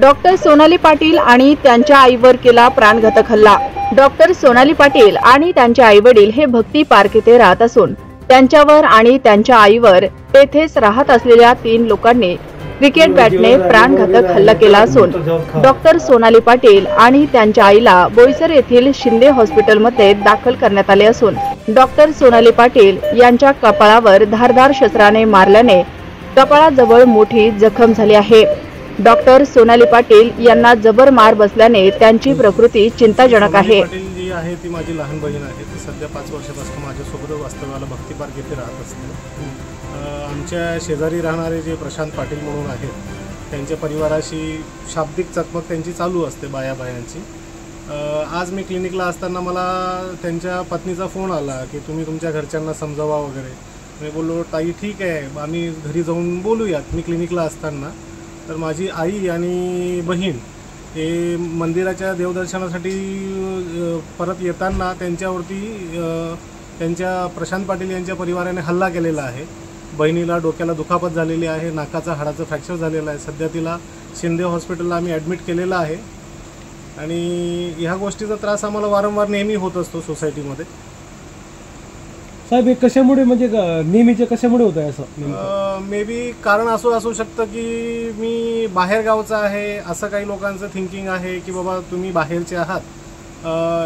Doctor Sonali Patil आणि त्यांच्या आईवर केला प्राणघातक हल्ला। डॉक्टर सोनाली पाटील आणि त्यांचे आईवडील हे भक्ती पार्क येथे राहत असून त्यांच्यावर आणि त्यांच्या आईवर तेथेच राहत असलेल्या 3 लोकांनी क्रिकेट बॅटने प्राणघातक हल्ला केला असून डॉक्टर सोनाली पाटील आणि त्यांच्या आईला बोईसर येथील शिंदे हॉस्पिटलमध्ये दाखल करण्यात आले असून डॉक्टर सोनाली पाटील यांच्या कपाळावर धारदार शस्त्राने मारल्याने कपाळाजवळ मोठी जखम झाली आहे। डॉक्टर सोनाली पाटील यांना जबर मार बसल्याने त्यांची प्रकृती चिंताजनक आहे। पाटील जी आहे ती माझी लहान बहीण आहे। ती सध्या 5 वर्षापासून माझ्यासोबत वास्तव्याला भक्ती पार्क येथे राहत असते। आमच्या शेजारी राहणारे जे प्रशांत पाटील म्हणून आहेत त्यांच्या परिवाराशी शाब्दिक चकमक त्यांची चालू असते बायांची। आज मी क्लिनिकला असताना मला त्यांच्या पत्नीचा फोन आला की तुम्ही तुमच्या घरच्यांना समजावा वगैरे। मी बोललो ताई ठीक आहे, आम्ही घरी जाऊन बोलूयात। मी क्लिनिकला असताना तर माझी आई आणि बहीण हे मंदिराच्या देवदर्शनासाठी परत येताना त्यांच्यावरती त्यांच्या प्रशांत पाटील यांच्या परिवाराने हल्ला केलेला आहे। बहिणीला डोक्याला दुखापत झालेली आहे, नाकाचा हाडाचा फ्रॅक्चर झालेला आहे। सध्या तिला शिंदे हॉस्पिटलला आम्ही ॲडमिट केलेलं आहे आणि ह्या गोष्टीचा त्रास आम्हाला वारंवार नेहमी होत असतो सोसायटीमध्ये। साहेब हे कशामुळे म्हणजे नेहमीचे कशामुळे होत आहे असं? मे बी कारण असू शकतं की मी बाहेर गावचा आहे असं काही लोकांचं थिंकिंग आहे की बाबा तुम्ही बाहेरचे आहात,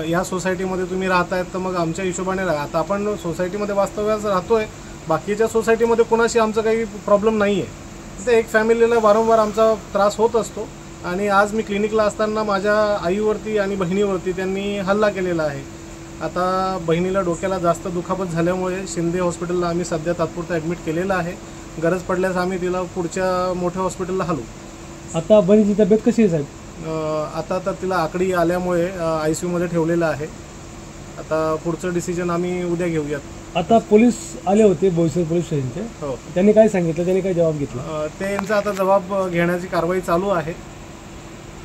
ह्या सोसायटीमध्ये तुम्ही राहतायत तर मग आमच्या हिशोबाने राहा। आता आपण सोसायटीमध्ये वास्तव्यास राहतोय, बाकीच्या सोसायटीमध्ये कोणाशी आमचा काही प्रॉब्लेम नाही आहे। तर एक फॅमिलीला वारंवार आमचा त्रास होत असतो आणि आज मी क्लिनिकला असताना माझ्या आईवरती आणि बहिणीवरती त्यांनी हल्ला केलेला आहे। आता बहिणीला डोक्याला जास्त दुखापत झाल्यामुळे शिंदे हॉस्पिटलला आम्ही सध्या तात्पुरतं ॲडमिट केलेलं आहे। गरज पडल्यास आम्ही तिला पुढच्या मोठ्या हॉस्पिटलला हलवू। आता बहिणीची तब्येत कशी आहे साहेब? आता तर तिला आकडी आल्यामुळे ICU मध्ये ठेवलेलं आहे। आता पुढचं डिसिजन आम्ही उद्या घेऊयात। आता पोलीस आले होते बोईसर पोलीस स्टेशनचे, हो, त्यांनी काय सांगितलं, त्यांनी काय जबाब घेतला? त्यांचा आता जबाब घेण्याची कारवाई चालू आहे।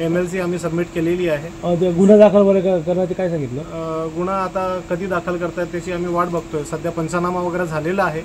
MLC आम्ही सबमिट केलेली आहे। गुन्हा दाखल वगैरे करण्याचे काय सांगितलं? गुन्हा आता कधी दाखल करतायत त्याची आम्ही वाट बघतोय। सध्या पंचनामा वगैरे झालेला आहे।